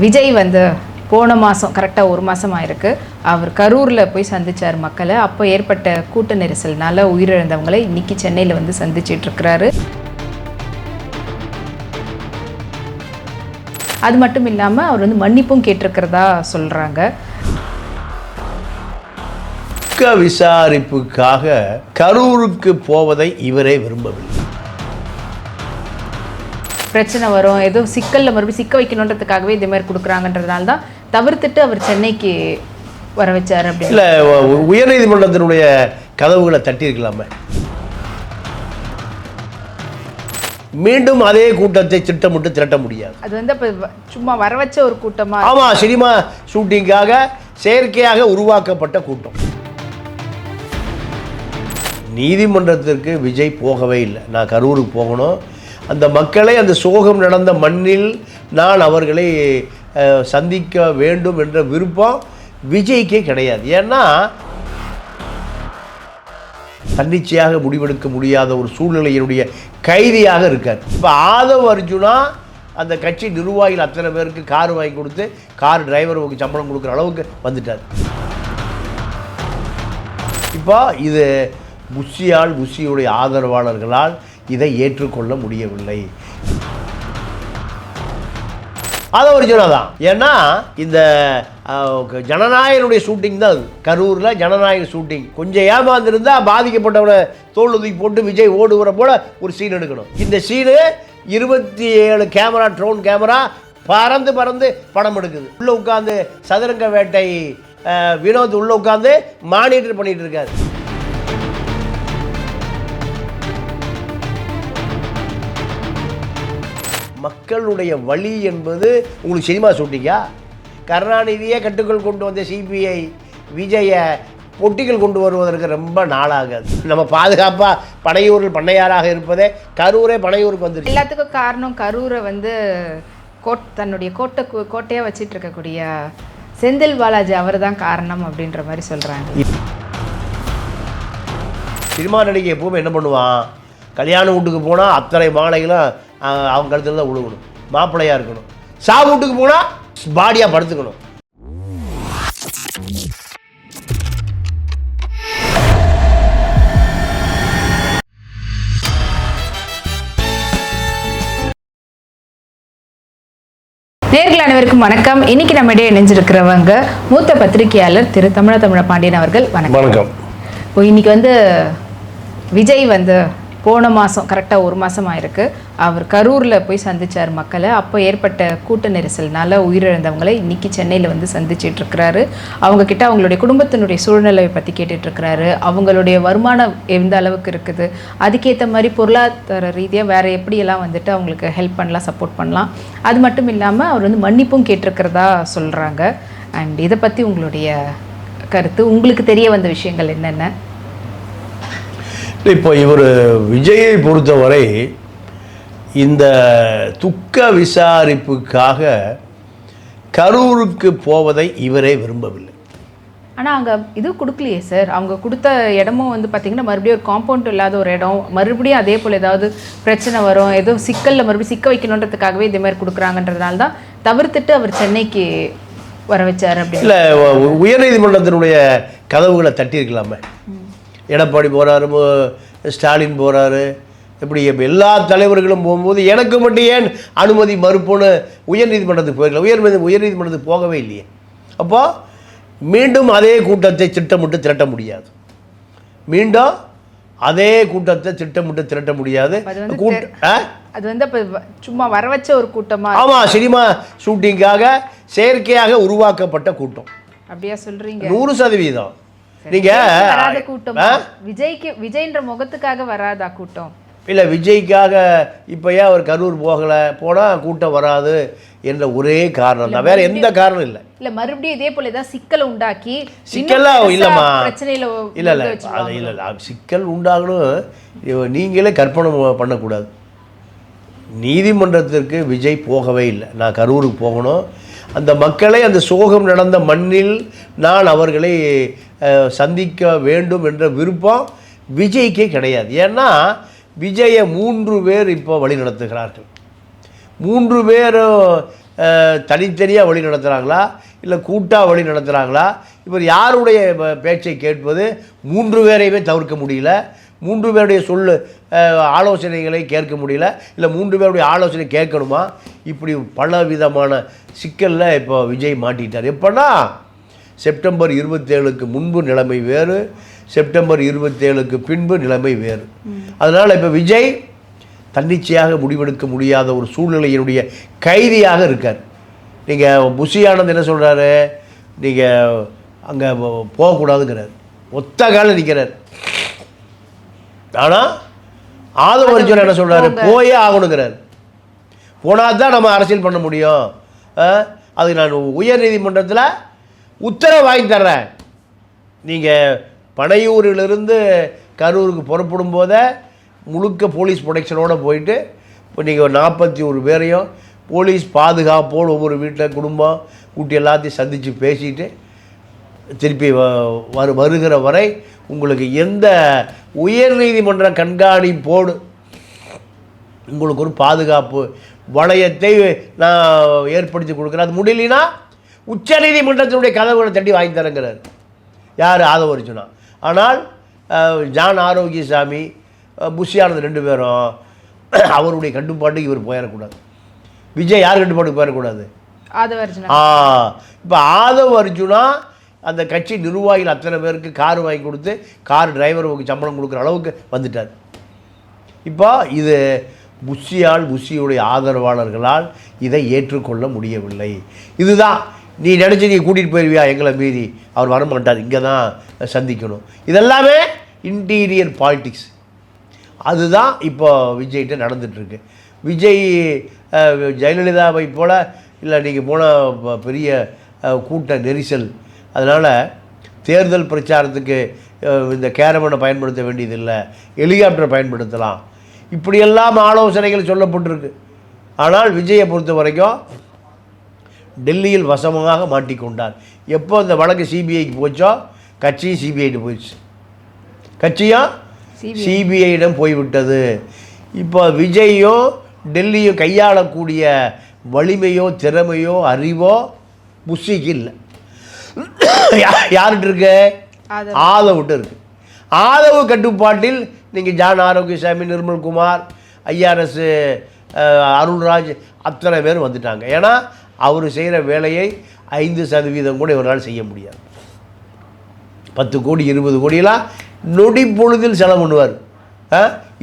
விஜய் வந்து போன மாதம் கரெக்டாக ஒரு மாதம் ஆயிருக்கு அவர் கரூரில் போய் சந்தித்தார் மக்களை. அப்போ ஏற்பட்ட கூட்ட நெரிசல்னால உயிரிழந்தவங்களை இன்னைக்கு சென்னையில் வந்து சந்திச்சிட்ருக்கிறாரு. அது மட்டும் இல்லாமல் அவர் வந்து மன்னிப்பும் கேட்டிருக்கிறதா சொல்கிறாங்க. விசாரிப்புக்காக கரூருக்கு போவதை இவரே விரும்பவில்லை. பிரச்சனை வரும், ஏதோ சிக்கலில் மறுபடியும் சிக்க வைக்கணுன்றதுக்காகவே இதே மாதிரி கொடுக்குறாங்கன்றதுனால தான் தவிர்த்துட்டு அவர் சென்னைக்கு வர வச்சார். அப்படி இல்லை, உயர்நீதிமன்றத்தினுடைய கதவுகளை தட்டியிருக்கலாமே. மீண்டும் அதே கூட்டத்தை திட்டமிட்டு திரட்ட முடியாது. அது வந்து இப்போ சும்மா வர வச்ச ஒரு கூட்டமாக. ஆமாம், சினிமா ஷூட்டிங்காக செயற்கையாக உருவாக்கப்பட்ட கூட்டம். நீதிமன்றத்திற்கு விஜய் போகவே இல்லை. நான் கரூருக்கு போகணும், அந்த மக்களை அந்த சோகம் நடந்த மண்ணில் நான் அவர்களை சந்திக்க வேண்டும் என்ற விருப்பம் விஜய்க்கே கிடையாது. ஏன்னா தன்னிச்சையாக முடிவெடுக்க முடியாத ஒரு சூழ்நிலையினுடைய கைதியாக இருக்கார். இப்போ ஆதவ் அர்ஜுனா அந்த கட்சி நிர்வாகிகள் அத்தனை பேருக்கு கார் வாங்கி கொடுத்து கார் டிரைவருக்கு சம்பளம் கொடுக்குற அளவுக்கு வந்துட்டார். இப்போ இது புஷியுடைய ஆதரவாளர்களால் இதை ஏற்றுக்கொள்ள முடியவில்லை. ஆதவ் அர்ஜுனா தான். ஏன்னா இந்த ஜனநாயகனுடைய ஷூட்டிங் தான் அது. கரூரில் ஜனநாயக ஷூட்டிங். கொஞ்சம் ஏமாந்துருந்தா பாதிக்கப்பட்டவனை தோல் உதவி போட்டு விஜய் ஓடுகிற போல ஒரு சீன் எடுக்கணும். இந்த சீனு 27 கேமரா, ட்ரோன் கேமரா பறந்து பறந்து படம் எடுக்குது. உள்ளே உட்காந்து சதுரங்க வேட்டை வினோத் உள்ளே உட்காந்து மானிட்டர் பண்ணிட்டு இருக்காரு. மக்களுடைய வழி என்பது உங்களுக்கு சினிமா ஷூட்டிங்கா? கருணாநிதியே கட்டுக்குள் கொண்டு வந்த சிபிஐ விஜயை பொட்டிகள் கொண்டு வருவதற்கு ரொம்ப நாளாகாது. நம்ம பாதுகாப்பாக பனையூரில் பண்ணையாராக இருப்பதே கரூரே பனையூருக்கு வந்துருக்கு. எல்லாத்துக்கும் காரணம் கரூரை வந்து தன்னுடைய கோட்டையாக வச்சிட்டு இருக்கக்கூடிய செந்தில் பாலாஜி அவர் தான் காரணம் அப்படின்ற மாதிரி சொல்கிறாங்க. சினிமா நடிகை எப்பவுமே என்ன பண்ணுவான், கல்யாண வீட்டுக்கு போனால் அத்தனை மாலைகளும் அவங்க கழுத்தில் தான் விழுகணும், மாப்பிள்ளையாக இருக்கணும். வீட்டுக்கு போனால் பாடியாக படுத்துக்கணும். நேயர்கள் அனைவருக்கும் வணக்கம். இன்னைக்கு நம்ம இடையே இணைஞ்சிருக்கிறவங்க மூத்த பத்திரிகையாளர் திரு தமிழ பாண்டியன் அவர்கள். வணக்கம். இப்போ இன்னைக்கு வந்து விஜய் வந்து போன மாதம் கரெக்டாக ஒரு மாதம் ஆயிருக்கு அவர் கரூரில் போய் சந்தித்தார் மக்களை. அப்போ ஏற்பட்ட கூட்ட நெரிசல்னால உயிரிழந்தவங்களை இன்னைக்கு சென்னையில் வந்து சந்திச்சிட்ருக்கிறாரு. அவங்கக்கிட்ட அவங்களுடைய குடும்பத்தினுடைய சூழ்நிலையை பற்றி கேட்டுட்ருக்கிறாரு. அவங்களுடைய வருமானம் எந்த அளவுக்கு இருக்குது, அதுக்கேற்ற மாதிரி பொருளாதார ரீதியாக வேறு எப்படியெல்லாம் வந்துட்டு அவங்களுக்கு ஹெல்ப் பண்ணலாம், சப்போர்ட் பண்ணலாம். அது மட்டும் இல்லாமல் அவர் வந்து மன்னிப்பும் கேட்டிருக்கிறதா சொல்கிறாங்க. அண்ட் இதை பற்றி உங்களுடைய கருத்து, உங்களுக்கு தெரிய வந்த விஷயங்கள் என்னென்ன? இப்போ இவர் விஜயை பொறுத்தவரை இந்த துக்க விசாரிப்புக்காக கரூருக்கு போவதை இவரே விரும்பவில்லை. ஆனால் அங்கே இது கொடுக்கலையே சார். அவங்க கொடுத்த இடமும் வந்து பார்த்திங்கன்னா மறுபடியும் ஒரு காம்பவுண்ட் இல்லாத ஒரு இடம், மறுபடியும் அதே போல் ஏதாவது பிரச்சனை வரும், ஏதோ சிக்கலில் மறுபடியும் சிக்க வைக்கணுன்றதுக்காகவே இதே மாதிரி கொடுக்குறாங்கன்றதுனால தான் தவிர்த்துட்டு அவர் சென்னைக்கு வர வச்சார். அப்படி இல்லை, உயர்நீதிமன்றத்தினுடைய கதவுகளை தட்டியிருக்கலாமே. எடப்பாடி போகிறாரு, ஸ்டாலின் போகிறாரு, இப்படி எல்லா தலைவர்களும் போகும்போது எனக்கு மட்டும் ஏன் அனுமதி மறுப்புன்னு உயர்நீதிமன்றத்துக்கு போயிருக்கலாம். உயர்நீதிமன்றத்துக்கு போகவே இல்லையே. அப்போ மீண்டும் அதே கூட்டத்தை திட்டமிட்டு திரட்ட முடியாது. மீண்டும் அதே கூட்டத்தை திட்டமிட்டு திரட்ட முடியாது. அது வந்து இப்போ சும்மா வர வச்ச ஒரு கூட்டமாக. ஆமாம், சினிமா ஷூட்டிங்காக செயற்கையாக உருவாக்கப்பட்ட கூட்டம். அப்படியா சொல்கிறீங்க? 100%. வராத கூட்டம் விஜய்ன்ற முகத்துக்காக வராதா கூட்டம்? இல்லை, விஜய்க்காக இப்போ ஏன் அவர் கரூர் போனால் கூட்டம் வராது என்ற ஒரே காரணம் தான், வேற எந்த காரணம் இல்லை. இல்லை, மறுபடியும் இதே போல ஏதாவது சிக்கலை உண்டாக்கி சிக்கலாக இல்லைம்மா, பிரச்சனையில் இல்லை சிக்கல் உண்டாகணும் நீங்களே கற்பனை பண்ணக்கூடாது. நீதிமன்றத்திற்கு விஜய் போகவே இல்லை. நான் கரூருக்கு போகணும், அந்த மக்களை அந்த சோகம் நடந்த மண்ணில் நான் அவர்களை சந்திக்க வேண்டும் என்ற விருப்பம் விஜய்க்கே கிடையாது. ஏன்னா விஜயை 3 பேர் இப்போ வழி நடத்துகிறார்கள். 3 பேரும் தனித்தனியாக வழி நடத்துகிறாங்களா இல்லை கூட்டாக வழி நடத்துகிறாங்களா? இவர் யாருடைய பேச்சை கேட்பது? 3 பேரையுமே தவிர்க்க முடியல. 3 பேருடைய ஆலோசனைகளை கேட்க முடியல. இல்லை 3 பேருடைய ஆலோசனை கேட்கணுமா? இப்படி பல விதமான சிக்கலில் இப்போ விஜய் மாட்டிட்டார். எப்போனா செப்டம்பர் 27க்கு முன்பு நிலைமை வேறு, செப்டம்பர் 27க்கு பின்பு நிலைமை வேறு. அதனால் இப்போ விஜய் தன்னிச்சையாக முடிவெடுக்க முடியாத ஒரு சூழ்நிலையினுடைய கைதியாக இருக்கார். நீங்கள் புஷி ஆனந்த் என்ன சொல்கிறாரு? நீங்கள் அங்கே போகக்கூடாதுங்கிறார். ஒத்த காலில் நிற்கிறார். ஆனால் ஆதவ அர்ஜுன் என்ன சொல்கிறாரு? போயே ஆகணுங்கிறார். போனால் தான் நம்ம அரசியல் பண்ண முடியும். அதுக்கு நான் உயர் நீதிமன்றத்தில் உத்தரவு வாங்கி தர்றேன். நீங்கள் பனையூரிலிருந்து கரூருக்கு புறப்படும் போதே முழுக்க போலீஸ் ப்ரொடெக்ஷனோடு போயிட்டு இப்போ நீங்கள் 41 பேரையும் போலீஸ் பாதுகாப்போடு ஒவ்வொரு வீட்டில் குடும்பம் கூட்டி எல்லாத்தையும் சந்தித்து பேசிட்டு திருப்பி வருகிற வரை உங்களுக்கு எந்த உயர் நீதிமன்ற கண்காணிப்போடு உங்களுக்கு ஒரு பாதுகாப்பு வளையத்தை நான் ஏற்படுத்தி கொடுக்குறேன். அது முடியலனா உச்ச நீதிமன்றத்தினுடைய கதவுகளை தட்டி வாங்கி தரங்கிறார். யார்? ஆதவ அர்ஜுனா. ஆனால் ஜான் ஆரோக்கியசாமி, புஷி ஆனந்த் 2 பேரும் அவருடைய கட்டுப்பாட்டுக்கு இவர் போயிடக்கூடாது. விஜய் யார் கட்டுப்பாட்டுக்கு போயிடக்கூடாது? ஆதவ அர்ஜுனா. இப்போ ஆதவ அர்ஜுனா அந்த கட்சி நிர்வாகிகள் அத்தனை பேருக்கு கார் வாங்கி கொடுத்து கார் டிரைவருக்கு சம்பளம் கொடுக்குற அளவுக்கு வந்துட்டார். இப்போ இது புஷியுடைய ஆதரவாளர்களால் இதை ஏற்றுக்கொள்ள முடியவில்லை. இதுதான் நீ நினச்சி நீ கூட்டிகிட்டு போயிடுவியா எங்களை மீறி? அவர் வரமாட்டார், இங்கே தான் சந்திக்கணும். இதெல்லாமே இன்டீரியர் பாலிட்டிக்ஸ். அதுதான் இப்போ விஜய்கிட்ட நடந்துகிட்ருக்கு. விஜய் ஜெயலலிதாவை போல் இல்லை நீங்கள் போன பெரிய கூட்ட நெரிசல், அதனால் தேர்தல் பிரச்சாரத்துக்கு இந்த கேரவனை பயன்படுத்த வேண்டியதில்லை, ஹெலிகாப்டரை பயன்படுத்தலாம், இப்படியெல்லாம் ஆலோசனைகள் சொல்லப்பட்டிருக்கு. ஆனால் விஜயை பொறுத்த வரைக்கும் டெல்லியில் வசமாக மாட்டிக்கொண்டார். எப்போ இந்த வழக்கு சிபிஐக்கு போச்சோ கட்சியும் சிபிஐட்டு போயிடுச்சு, கட்சியும் சிபிஐயிடம் போய்விட்டது. இப்போ விஜயும் டெல்லியும் கையாளக்கூடிய வலிமையோ திறமையோ அறிவோ புஷிக்கு இல்லை. யார்கிட்ட இருக்கு? ஆதவ்கிட்ட இருக்கு. ஆதவ் கட்டுப்பாட்டில் நீங்கள் ஜான் ஆரோக்கியசாமி, நிர்மல்குமார், ஐஆர்எஸ் அருள்ராஜ் அத்தனை பேர் வந்துட்டாங்க. ஏன்னா அவர் செய்கிற வேலையை 5% கூட இவரால் செய்ய முடியாது. 10 கோடி 20 கோடியெல்லாம் நொடி பொழுதில் செலவு பண்ணுவார்.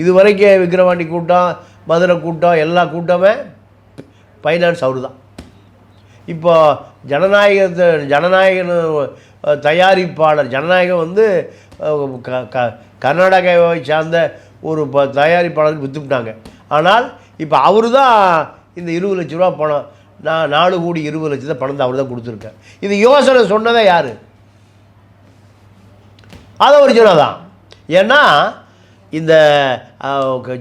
இது வரைக்கும் விக்கிரவாண்டி கூட்டம், மதுரை கூட்டம், எல்லா கூட்டமே ஃபைனான்ஸ் அவர் தான். இப்போ ஜனநாயகன் தயாரிப்பாளர், ஜனநாயகம் வந்து கர்நாடகாவை சார்ந்த ஒரு தயாரிப்பாளருக்கு விற்றுவிட்டாங்க. ஆனால் இப்போ அவர் தான் இந்த 20 லட்ச ரூபா பணம், 4 கோடி 20 லட்சத்தை பணம் தான் அவர் தான் கொடுத்துருக்கார். இது யோசனை சொன்னதே யார்? அதை ஒரு ஜனம் தான். ஏன்னா இந்த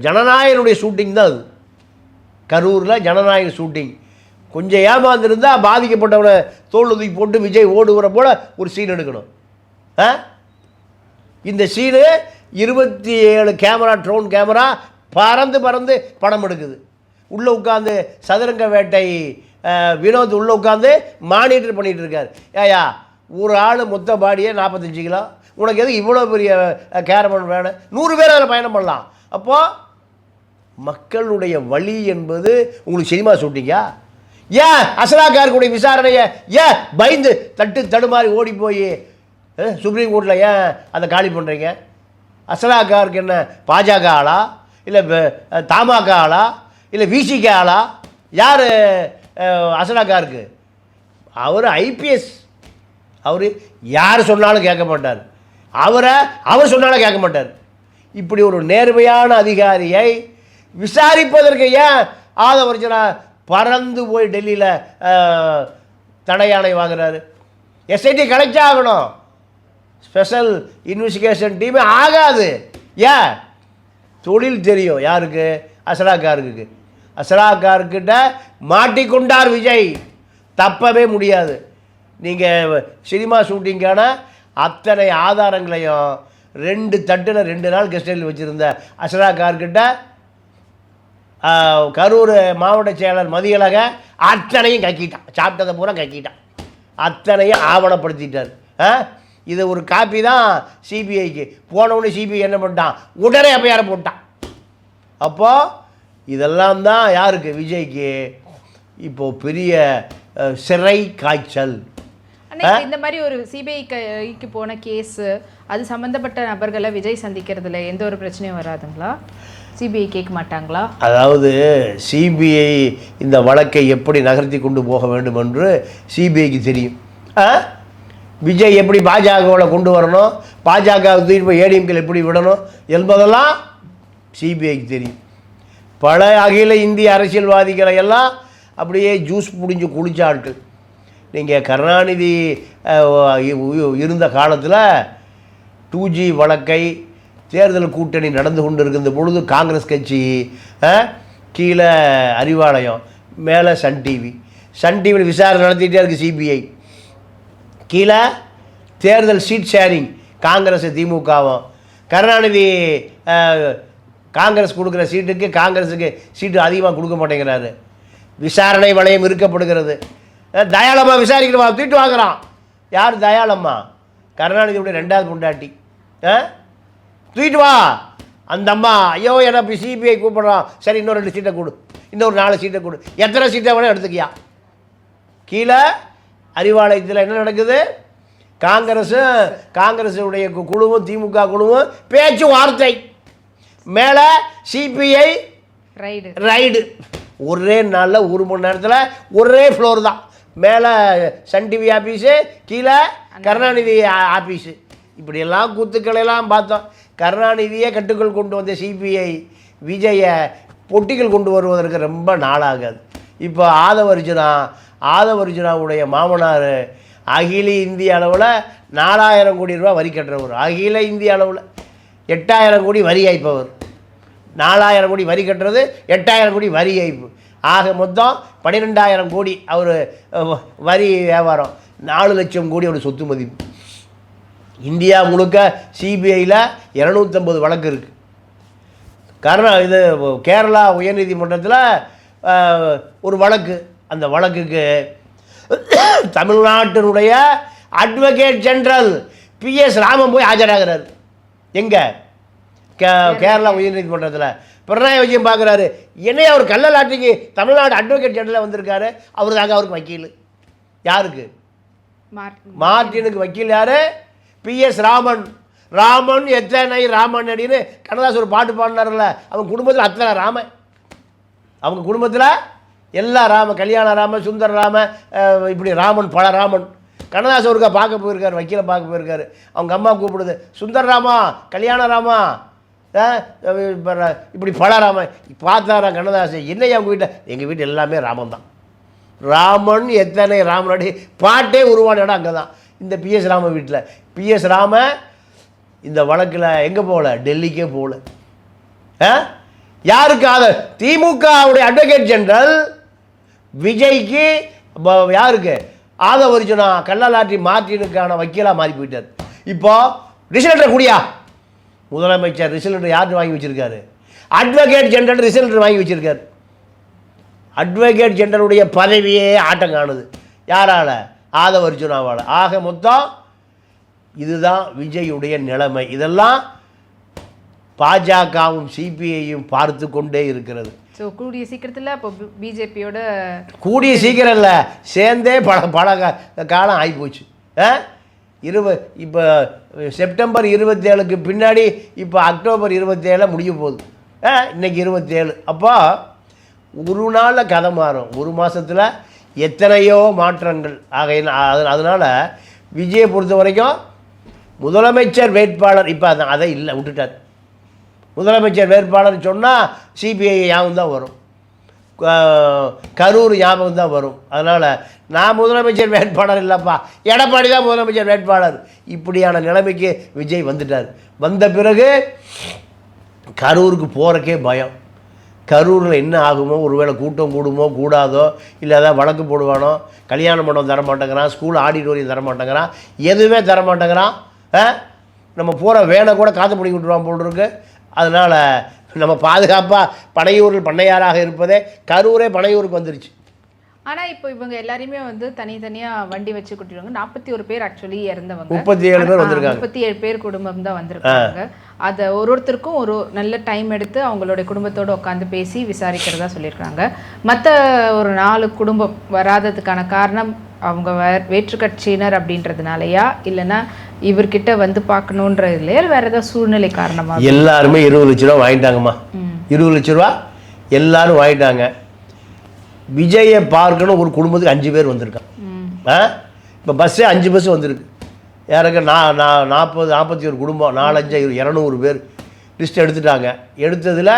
ஜனநாயகனுடைய ஷூட்டிங் தான் அது. கரூரில் ஜனநாயக ஷூட்டிங். கொஞ்சம் ஏமாந்துருந்தால் பாதிக்கப்பட்டவனை தோல் தூக்கி போட்டு விஜய் ஓடுகிற போல் ஒரு சீன் எடுக்கணும். இந்த சீனு 27 கேமரா, ட்ரோன் கேமரா பறந்து படம் எடுக்குது. உள்ளே உட்காந்து சதுரங்க வேட்டை வினோத் உள்ளே உட்காந்து மானிட்டர் பண்ணிகிட்டு இருக்கார். ஏயா, ஒரு ஆள் மொத்த பாடியே 45 கிலோ, உனக்கு எதுக்கு இவ்வளோ பெரிய கேரவன் வேணும்? 100 பேர் அதில் பயணம் பண்ணலாம். அப்போது மக்களுடைய வழி என்பது உங்களுக்கு சினிமா ஷூட்டிங்கா? ஏன் அசலாக்காருக்குடைய விசாரணையை ஏன் பயந்து தடுமாறி ஓடி போய் சுப்ரீம் கோர்ட்டில் ஏன் அதை காலி பண்ணுறீங்க? அசலாக்காருக்கு என்ன பாஜக ஆளா, இல்லை தமாக ஆளா, இல்லை விசிக ஆளா? யார் அசலாக்காருக்கு? அவர் ஐபிஎஸ். அவர் யார் சொன்னாலும் கேட்க மாட்டார், அவர் சொன்னாலும் கேட்க மாட்டார். இப்படி ஒரு நேர்மையான அதிகாரியை விசாரிப்பதற்கு ஏன் ஆதவ அர்ஜுனா பறந்து போய் டெல்லியில் தடையாணை வாங்குறாரு? எஸ்ஐடி கலெக்ட் ஆகணும், ஸ்பெஷல் இன்வெஸ்டிகேஷன் டீமே ஆகாது. ஏன்? தொழில் தெரியும் யாருக்கு? அசலாக்காருக்கு. அசலாக்கார்கிட்ட மாட்டிக்கொண்டார் விஜய், தப்பவே முடியாது. நீங்கள் சினிமா ஷூட்டிங்கான அத்தனை ஆதாரங்களையும் 2 தட்டில் 2 நாள் கெஸ்டில் வச்சுருந்த அசலாக்கார்கிட்ட கரூர் மாவட்ட செயலர் மதியழக அத்தனையும் கக்கிட்டான், சாப்பிட்டதை பூரா கக்கிட்டான், அத்தனையும் ஆவணப்படுத்திட்டார். இது ஒரு காப்பி தான் சிபிஐக்கு போனவுடனே சிபிஐ என்ன பண்ணிட்டான், உடனே எஃப்ஐஆர் போட்டான். அப்போது இதெல்லாம் தான் யாருக்கு, விஜய்க்கு இப்போது பெரிய சிறை காய்ச்சல். இந்த மாதிரி ஒரு சிபிஐக்கு போன கேஸ், அது சம்பந்தப்பட்ட நபர்களை விஜய் சந்திக்கிறதுல எந்த ஒரு பிரச்சனையும் வராதுங்களா? சிபிஐ கேட்க மாட்டாங்களா? அதாவது சிபிஐ இந்த வழக்கை எப்படி நகர்த்தி கொண்டு போக வேண்டும் என்று சிபிஐக்கு தெரியும். விஜய் எப்படி பாஜகவில் கொண்டு வரணும், பாஜக தூக்கிட்டு போய் ஏடிஎம்கில் எப்படி விடணும் என்பதெல்லாம் சிபிஐக்கு தெரியும். பல அகில இந்திய அரசியல்வாதிகளை எல்லாம் அப்படியே ஜூஸ் புடிஞ்சு குளிச்ச ஆட்கள். நீங்கள் கருணாநிதி இருந்த காலத்தில் 2G வழக்கை தேர்தல் கூட்டணி நடந்து கொண்டு இருக்கின்ற பொழுது காங்கிரஸ் கட்சி கீழே அறிவாலயம், மேலே சன் டிவியில் விசாரணை நடத்திகிட்டே இருக்குது சிபிஐ. கீழே தேர்தல் சீட் ஷேரிங், காங்கிரஸ் திமுகவும், கருணாநிதி காங்கிரஸ் கொடுக்குற சீட்டுக்கு காங்கிரஸுக்கு சீட்டு அதிகமாக கொடுக்க மாட்டேங்கிறாரு. விசாரணை வளையம் இருக்கப்படுகிறது. தயாளம்மா விசாரிக்கிறவா தூக்கிட்டு வாங்குறான். யார் தயாளம்மா? கருணாநிதியுடைய 2வது பொண்டாட்டி. தூக்கிட்டு வா அந்த அம்மா. ஐயோ என்ன சிபிஐ கூப்பிட்றான், சரி இன்னொரு 2 சீட்டை கொடு, இன்னொரு 4 சீட்டை கொடு, எத்தனை சீட்டை வேணால் எடுத்துக்கியா. கீழே அறிவாலயத்தில் என்ன நடக்குது, காங்கிரஸுடைய குழுவும் திமுக குழுவும் பேச்சு வார்த்தை, மேலே சிபிஐ ரைடு. ஒரே நாளில் 1 மணி நேரத்தில் ஒரே ஃப்ளோர் தான். மேலே சன் டிவி ஆஃபீஸு, கீழே கருணாநிதி ஆஃபீஸு. இப்படியெல்லாம் கூத்துக்களையெல்லாம் பார்த்தோம். கருணாநிதியை கட்டுக்குள் கொண்டு வந்த சிபிஐ விஜயை பொட்டிகள் கொண்டு வருவதற்கு ரொம்ப நாளாகாது. இப்போ ஆதவர்ஜுனாவுடைய மாமனார் அகில இந்திய அளவில் 4000 கோடி ரூபா வரி கட்டுறவர். அகில இந்திய அளவில் 8000 கோடி வரி ஏய்ப்பவர். 4000 கோடி வரி கட்டுறது, 8000 கோடி வரி ஏய்ப்பு. ஆக மொத்தம் 12000 கோடி அவர் வரி வியாபாரம். 4 லட்சம் கோடி அவர் சொத்து மதிப்பு. இந்தியா முழுக்க சிபிஐயில் 250 வழக்கு இருக்குது. இது கேரளா உயர்நீதிமன்றத்தில் ஒரு வழக்கு. அந்த வழக்குக்கு தமிழ்நாட்டினுடைய அட்வொகேட் ஜெனரல் PS ராமன் போய் ஆஜராகிறார். எங்கே? கேரளா உயர்நீதிமன்றத்தில். பினராயி விஜயன் பார்க்குறாரு, என்னைய அவர் கள்ளலாட்டிக்கு தமிழ்நாடு அட்வொகேட் ஜெனரலாக வந்திருக்காரு. அவர் தாங்க அவருக்கு வக்கீல். யாருக்கு? மார்ட்டினுக்கு வக்கீல் யார்? PS ராமன் எத்தனை ராமன் அப்படின்னு கண்ணதாஸ் ஒரு பாட்டு பாடினார்ல. அவங்க குடும்பத்தில் அத்தனை ராமன், அவங்க குடும்பத்தில் எல்லா கல்யாண ராமன், சுந்தர ராமன், இப்படி ராமன், பல ராமன். கண்ணதாஸ் ஒருக்கா பார்க்க போயிருக்காரு, வக்கீலை பார்க்க போயிருக்காரு. அவங்க அம்மா கூப்பிடுது, சுந்தர ராமா, கல்யாண ராமா, இப்படி பல ராமன். பார்த்தாரா கண்ணதாஸ், என்னையா அவங்க வீட்டில்? எங்கள் வீட்டில் எல்லாமே ராமன் தான். ராமன் எத்தனை ராமன் பாட்டே உருவான இடம் அங்கே தான், இந்த PS ராமன் வீட்டில். PS ராமன் இந்த வழக்கில் எங்கே போகல, டெல்லிக்கே போகல. யாருக்கு? திமுகவுடைய அட்வொகேட் ஜெனரல் விஜய்க்கு, யாருக்கு? ஆதவர்ஜுனா கள்ளலாட்டி மார்ட்டினுக்கான வக்கீலாக மாறி போயிட்டார். இப்போ ரிசல்ட்டை கூடியா, முதலமைச்சர் ரிசல்ட் யார் வாங்கி வச்சுருக்காரு? அட்வொகேட் ஜெனரல் ரிசல்ட் வாங்கி வச்சுருக்காரு. அட்வொகேட் ஜெனரலுடைய பதவியே ஆட்டம் காணுது. யாரால்? ஆதவர்ஜுனாவால். ஆக மொத்தம் இதுதான் விஜயுடைய நிலைமை. இதெல்லாம் பாஜகவும் சிபிஐயும் பார்த்து கொண்டே இருக்கிறது. ஸோ கூடிய சீக்கிரத்தில் இப்போ பிஜேபியோட கூடிய சீக்கிரம் இல்லை, சேர்ந்தே பல காலம் ஆகிப்போச்சு. இப்போ செப்டம்பர் 27க்கு பின்னாடி இப்போ அக்டோபர் 27 முடிய போகுது. இன்றைக்கி 27. அப்போ ஒரு நாளில் கதை மாறும், ஒரு மாதத்தில் எத்தனையோ மாற்றங்கள். அதனால் விஜயை பொறுத்த வரைக்கும் முதலமைச்சர் வேட்பாளர் இப்போ அதை இல்லை, விட்டுட்டார். முதலமைச்சர் வேட்பாளர் சொன்னால் சிபிஐ ஞாபகம் தான் வரும், கரூர் ஞாபகம் தான் வரும். அதனால் நான் முதலமைச்சர் வேட்பாளர் இல்லைப்பா, எடப்பாடி தான் முதலமைச்சர் வேட்பாளர். இப்படியான நிலைமைக்கு விஜய் வந்துட்டார். வந்த பிறகு கரூருக்கு போகிறக்கே பயம். கரூரில் என்ன ஆகுமோ, ஒருவேளை கூட்டம் கூடுமோ கூடாதோ, இல்லை ஏதாவது வழக்கு போடுவானோ, கல்யாண மண்டபம் தரமாட்டேங்கிறான், ஸ்கூல் ஆடிட்டோரியம் தரமாட்டேங்கிறான், எதுவுமே தரமாட்டேங்கிறான். நம்ம போகிற வேனை கூட காற்று பிடிக்க விட்டுருவான் போல் இருக்கு. அதனால் நம்ம பாதுகாப்பாக பனையூரில் பண்ணையாராக இருப்பதே கரூரே பனையூருக்கு வந்துருச்சு. ஆனால் இப்போ இவங்க எல்லாரையுமே வந்து தனித்தனியாக வண்டி வச்சு கூட்டிடுவாங்க. 41 பேர் ஆக்சுவலி இறந்தவங்க, 37 பேர் வந்திருக்காங்க. 37 பேர் குடும்பம் தான் வந்திருக்காங்க. அதை ஒருத்தருக்கும் ஒரு நல்ல டைம் எடுத்து அவங்களுடைய குடும்பத்தோடு உட்காந்து பேசி விசாரிக்கிறதா சொல்லியிருக்காங்க. மற்ற ஒரு 4 குடும்பம் வராததுக்கான காரணம் அவங்க வேற்று கட்சியினர் அப்படின்றதுனாலயா, இல்லைன்னா இவர்கிட்ட வந்து பார்க்கணுன்ற இல்லையா, வேற ஏதாவது சூழ்நிலை காரணமாக? எல்லாருமே 20 லட்ச ரூபா வாங்கிட்டாங்கம்மா. 20 லட்ச ரூபா எல்லாரும் வாங்கிட்டாங்க. விஜயை பார்க்கணும் ஒரு குடும்பத்துக்கு 5 பேர் வந்திருக்காங்க. இப்போ பஸ்ஸே 5 பஸ் வந்திருக்கு. யாருக்கு 41 குடும்பம், 4 5 200 பேர் லிஸ்ட் எடுத்துட்டாங்க. எடுத்ததில்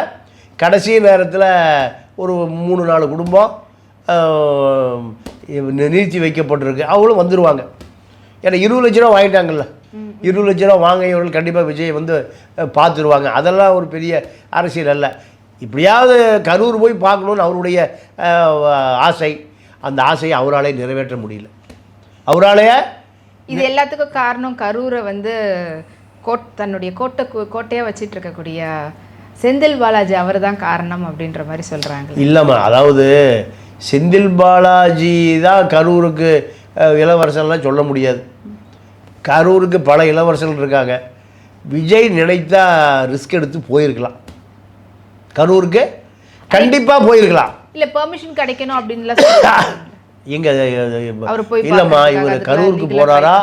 கடைசி நேரத்தில் ஒரு 3-4 குடும்பம் நிறுத்தி வைக்கப்பட்டிருக்கு. அவங்களும் வந்துடுவாங்க. ஏன்னா 20 லட்ச ரூபா வாங்கிட்டாங்கல்ல, 20 லட்ச ரூபா வாங்கியவர்கள் கண்டிப்பாக விஜய் வந்து பார்த்துருவாங்க. அதெல்லாம் ஒரு பெரிய அரசியல் அல்ல. இப்படியாவது கரூர் போய் பார்க்கணுன்னு அவருடைய ஆசை. அந்த ஆசையை அவராலே நிறைவேற்ற முடியல. அவராலேயே இது எல்லாத்துக்கும் காரணம் கரூரை வந்து தன்னுடைய கோட்டையாக வச்சிட்டு இருக்கக்கூடிய செந்தில் பாலாஜி அவர் தான் காரணம் அப்படின்ற மாதிரி சொல்கிறாங்க. இல்லைம்மா, அதாவது செந்தில் பாலாஜி தான் கரூருக்கு இளவரசன்லாம் சொல்ல முடியாது. கரூருக்கு பல இளவரசர்கள் இருக்காங்க. விஜய் நினைத்தா ரிஸ்க் எடுத்து போயிருக்கலாம், கரூருக்கு கண்டிப்பாக போயிருக்கலாம். இல்லை பெர்மிஷன் கிடைக்கணும் அப்படின்னு எங்க இல்லைம்மா, இவர் கரூருக்கு போகிறாரா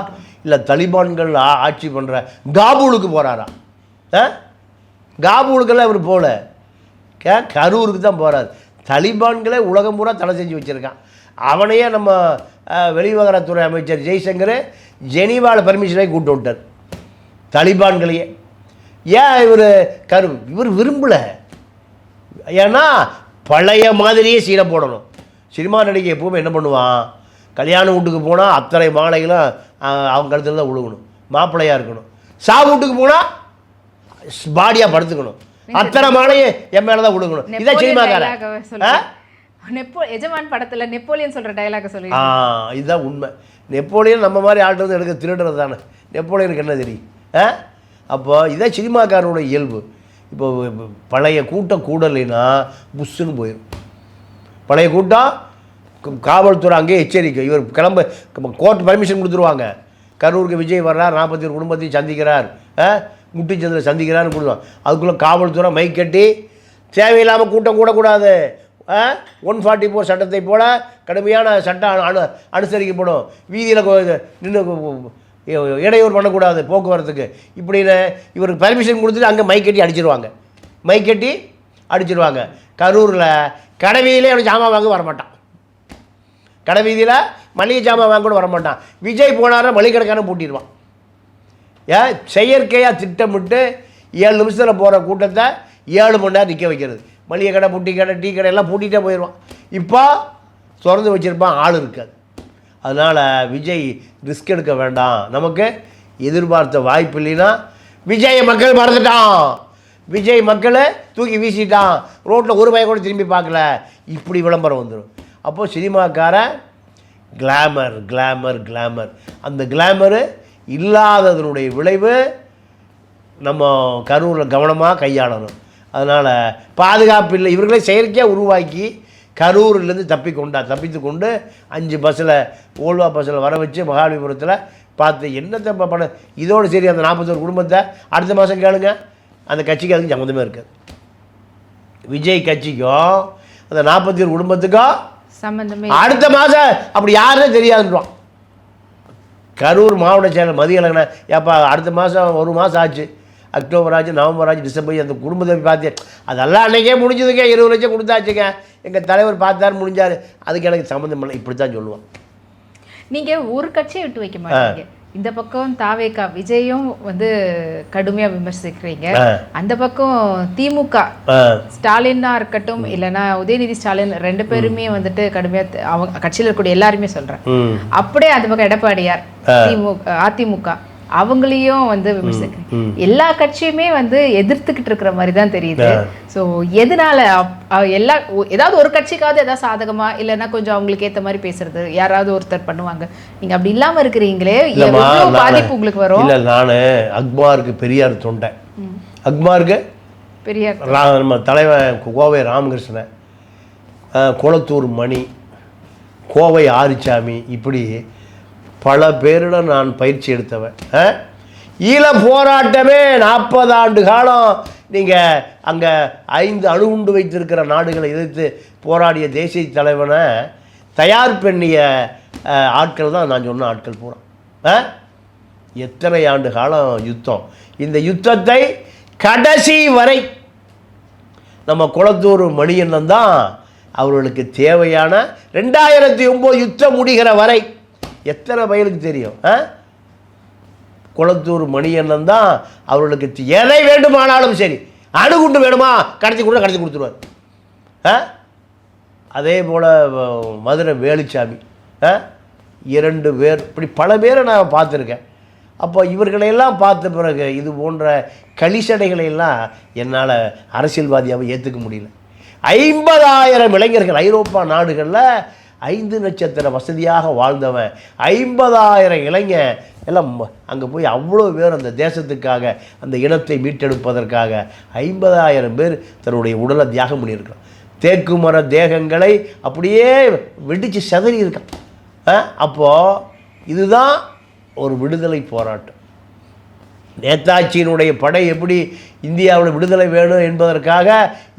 இல்லை தலிபான்கள் ஆட்சி பண்ணுற காபூலுக்கு போகிறாரா? காபூலுக்கெல்லாம் இவர் போகல, கரூருக்கு தான் போகிறார். தலிபான்களே உலகம் பூரா தடை செஞ்சு வச்சுருக்கான். அவனையே நம்ம வெளிவிவகாரத்துறை அமைச்சர் ஜெய்சங்கர் ஜெனீவாவில் பர்மிஷனை கூப்பிட்டு விட்டார் தலிபான்களையே. ஏன் இவர் விரும்பலை? ஏன்னா பழைய மாதிரியே சீடை போடணும். சினிமா நடிகை எப்பவுமே என்ன பண்ணுவான், கல்யாண வீட்டுக்கு போனால் அத்தனை மாலைகளும் அவங்க கழுத்தில் தான் விழுகணும், மாப்பிள்ளையாக இருக்கணும். வீட்டுக்கு போனால் பாடியாக படுத்துக்கணும், அத்தனை மாலையும் என் மேலே தான் விழுகணும். இதான் சினிமாக்காரன். எஜமான் படத்தில் நெப்போலியன் சொல்கிற டைலாக சொல்லி இதுதான் உண்மை. நெப்போலியன் நம்ம மாதிரி ஆள்றது எடுக்க திருடுறது தானே. நெப்போலியனுக்கு என்ன தெரியும்? அப்போ இதான் சினிமாக்காரனுடைய இயல்பு. இப்போ பழைய கூட்டம் கூடலைன்னா புஷ்ஷுன்னு போயிடும். பழைய கூட்டம் காவல்துறை அங்கேயே எச்சரிக்கை, இவர் கிளம்ப கோர்ட் பர்மிஷன் கொடுத்துருவாங்க. கரூருக்கு விஜய் வர்றார், 41 குடும்பத்தையும் சந்திக்கிறார், முட்டிச்சந்தில் சந்திக்கிறான்னு கொடுத்துருவாங்க. அதுக்குள்ளே காவல்துறை மைக் கட்டி தேவையில்லாமல் கூட்டம் கூடக்கூடாது, 144 சட்டத்தை போல கடுமையான சட்டம் அனுசரிக்கப்படும், வீதியில் நின்று இடையூறு பண்ணக்கூடாது போக்குவரத்துக்கு இப்படின்னு இவருக்கு பர்மிஷன் கொடுத்துட்டு அங்கே மைக்கட்டி அடிச்சிருவாங்க. கரூரில் கடைவீதியிலே அவனுக்கு ஜாமான் வாங்க வரமாட்டான், கடைவீதியில் மளிகை ஜாமான் வாங்க கூட வரமாட்டான். விஜய் போனாலும் மளிகை கடைக்காரன் பூட்டிடுவான். செயற்கையாக திட்டமிட்டு 7 நிமிஷத்தில் போகிற கூட்டத்தை 7 மணி நேரம் நிற்க வைக்கிறது. மளிகை கடை, புட்டி கடை, டீ கடை எல்லாம் பூட்டிகிட்டே போயிடுவான். இப்போ திறந்து வச்சுருப்பான், ஆள் இருக்காது. அதனால் விஜய் ரிஸ்க் எடுக்க வேண்டாம், நமக்கு எதிர்பார்த்த வாய்ப்பு இல்லைன்னா விஜயை மக்கள் மறந்துட்டான், விஜய் மக்களை தூக்கி வீசிட்டான், ரோட்டில் ஒரு பையன் கூட திரும்பி பார்க்கல, இப்படி விளம்பரம் வந்துடும். அப்போது சினிமாக்கார கிளாமர் கிளாமர் கிளாமர் அந்த கிளாமரு இல்லாததனுடைய விளைவு நம்ம கரூரில் கவனமாக கையாளணும். அதனால் பாதுகாப்பு இல்லை, இவர்களே செயற்கையாக உருவாக்கி கரூர்லேருந்து தப்பித்து கொண்டு 5 பஸ்ஸில் ஓல்வா பஸ்ஸில் வர வச்சு மகாபலிபுரத்தில் பார்த்து என்னத்தை பண்ண. இதோடு சரி, அந்த 41 குடும்பத்தை அடுத்த மாதம் கேளுங்க. அந்த கட்சிக்கு அதுக்கு சம்மந்தமே இருக்காது. விஜய் கட்சிக்கும் அந்த 41 குடும்பத்துக்கும் சம்மந்தமே. அடுத்த மாதம் அப்படி யாருன்னே தெரியாதுன்றான். கரூர் மாவட்ட செயலர் மதியழகனை, ஏப்பா அடுத்த மாதம் 1 மாதம் ஆச்சு, அக்டோபர் ஆச்சு, நவம்பர் ஆச்சு, டிசம்பர், அந்த குடும்பத்தை பார்த்தேன், அதெல்லாம் அன்றைக்கே முடிஞ்சதுங்க, 20 லட்சம் கொடுத்தாச்சுங்க, எங்கள் தலைவர் பார்த்தாரு முடிஞ்சார், அதுக்கு எனக்கு சம்மந்தம் இல்லை, இப்படி தான் சொல்லுவான். நீங்கள் ஒரு கட்சியை விட்டு வைக்க மாட்டீங்க. இந்த பக்கம் தாவேகா விஜயும் வந்து கடுமையாக விமர்சிக்கிறீங்க, அந்த பக்கம் திமுக ஸ்டாலினா இருக்கட்டும் இல்லைன்னா உதயநிதி ஸ்டாலின் 2 பேருமே வந்துட்டு கடுமையாக அவங்க கட்சியில் இருக்கக்கூடிய எல்லாருமே சொல்கிறேன். அப்படியே அந்த பக்கம் எடப்பாடியார் அதிமுக அவங்களையும் வந்து விமர்சிக்கிறேன். எல்லா கட்சியுமே வந்து எதிர்த்துக்கிட்டு இருக்கிற மாதிரி தான் தெரியுது. ஸோ எதனால ஏதாவது ஒரு கட்சிக்காவது ஏதாவது சாதகமா இல்லைன்னா கொஞ்சம் அவங்களுக்கு ஏற்ற மாதிரி பேசுறது யாராவது ஒருத்தர் பண்ணுவாங்க. நீங்க அப்படி இல்லாம இருக்கிறீங்களே, எவ்வளவு பாதிப்பு உங்களுக்கு வரும். இல்லை, நான் அக்மாருக்கு பெரியார் தொண்டை. அக்மாருக்கு பெரியார் நம்ம தலைவர் கோவை ராமகிருஷ்ணன், குளத்தூர் மணி, கோவை ஆரிச்சாமி, இப்படி பல பேரிடம் நான் பயிற்சி எடுத்தவன். ஈழ போராட்டமே 40 ஆண்டு காலம் நீங்கள் அங்கே 5 அணுகுண்டு வைத்திருக்கிற நாடுகளை எதிர்த்து போராடிய தேசிய தலைவனை தயார் பண்ணிய ஆட்கள் தான் நான் சொன்ன ஆட்கள் பூரா. எத்தனை ஆண்டு காலம் யுத்தம். இந்த யுத்தத்தை கடைசி வரை நம்ம குளத்தூர் மணியண்ணன் தான் அவர்களுக்கு தேவையான 2009 யுத்தம் முடிகிற வரை எத்தனை வயலுக்கு தெரியும்? குளத்தூர் மணியண்ணன் தான் அவர்களுக்கு எதை வேண்டுமானாலும் சரி, அணுகுண்டு வேணுமா கடத்தி கொடுத்துருவார். அதே போல் மதுரை வேலுச்சாமி, 2 பேர், இப்படி பல பேரை நான் பார்த்துருக்கேன். அப்போ இவர்களையெல்லாம் பார்த்த பிறகு இது போன்ற களிசடைகளையெல்லாம் என்னால் அரசியல்வாதியாகவும் ஏற்றுக்க முடியல. 50,000 இளைஞர்கள் ஐரோப்பா நாடுகளில் 5 நட்சத்திர வசதியாக வாழ்ந்தவன் 50,000 இளைஞர் எல்லாம் அங்கே போய் அவ்வளோ பேர் அந்த தேசத்துக்காக, அந்த இனத்தை மீட்டெடுப்பதற்காக 50,000 பேர் தன்னுடைய உடலை தியாகம் பண்ணியிருக்கான். தேக்கு மர தேகங்களை அப்படியே வெடித்து செதறி இருக்கான். அப்போது இதுதான் ஒரு விடுதலை போராட்டம். நேதாஜியினுடைய படை எப்படி இந்தியாவில் விடுதலை வேணும் என்பதற்காக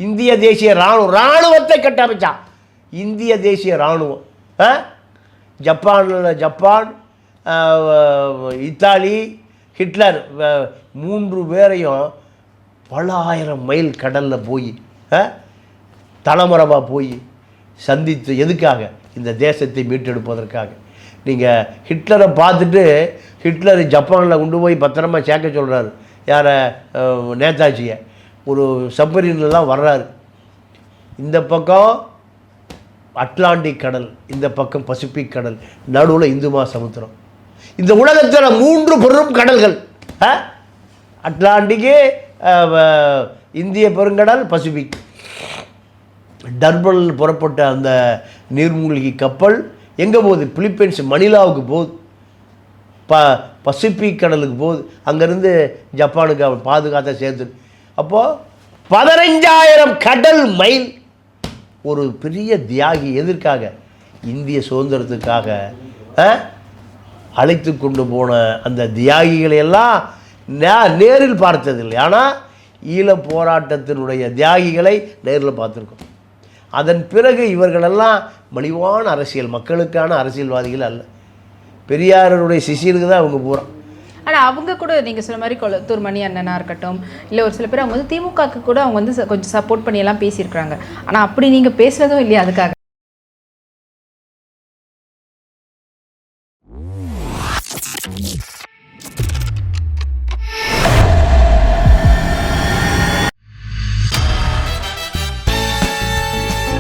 இந்திய தேசிய இராணுவத்தை கட்டமைச்சான். இந்திய தேசிய இராணுவம் ஜப்பான், இத்தாலி, ஹிட்லர் 3 பேரையும் பல ஆயிரம் மைல் கடலில் போய் தலைமுறைமாக போய் சந்தித்து, எதுக்காக? இந்த தேசத்தை மீட்டெடுப்பதற்காக. நீங்கள் ஹிட்லரை பார்த்துட்டு ஹிட்லர் ஜப்பானில் கொண்டு போய் பத்திரமா சேர்க்க சொல்கிறாரு. யாரை? நேதாஜியை. ஒரு சப்மரீனில் தான் வர்றாரு. இந்த பக்கம் அட்லாண்டிக் கடல், இந்த பக்கம் பசிபிக் கடல், நடுவில் இந்து மகாசமுத்திரம். இந்த உலகத்தில் 3 பெரும் கடல்கள், அட்லாண்டிக்கு, இந்திய பெருங்கடல், பசிபிக். டர்பனில் புறப்பட்ட அந்த நீர்மூழ்கி கப்பல் எங்கே போகுது? பிலிப்பைன்ஸ் மணிலாவுக்கு போகுது. பசிபிக் கடலுக்கு போகுது. அங்கேருந்து ஜப்பானுக்கு அவன் பாதுகாத்த சேர்த்து. அப்போது 15,000 கடல் மைல் ஒரு பெரிய தியாகி எதற்காக? இந்திய சுதந்திரத்துக்காக அழைத்து கொண்டு போன அந்த தியாகிகளையெல்லாம் நேரில் பார்த்ததில்லை. ஆனால் ஈழ போராட்டத்தினுடைய தியாகிகளை நேரில் பார்த்துருக்கோம். அதன் பிறகு இவர்களெல்லாம் மலிவான அரசியல், மக்களுக்கான அரசியல்வாதிகள் அல்ல. பெரியாருடைய சிஷியனுக்கு தான் அவங்க போகிறான். ஆனால் அவங்க கூட நீங்கள் சொன்ன மாதிரி குளத்தூர் மணி அண்ணனாக இருக்கட்டும், இல்லை ஒரு சில பேர் அவங்க வந்து திமுகவுக்கு கூட அவங்க வந்து கொஞ்சம் சப்போர்ட் பண்ணியெல்லாம் பேசியிருக்கிறாங்க. ஆனால் அப்படி நீங்கள் பேசுகிறதும் இல்லையா? அதுக்காக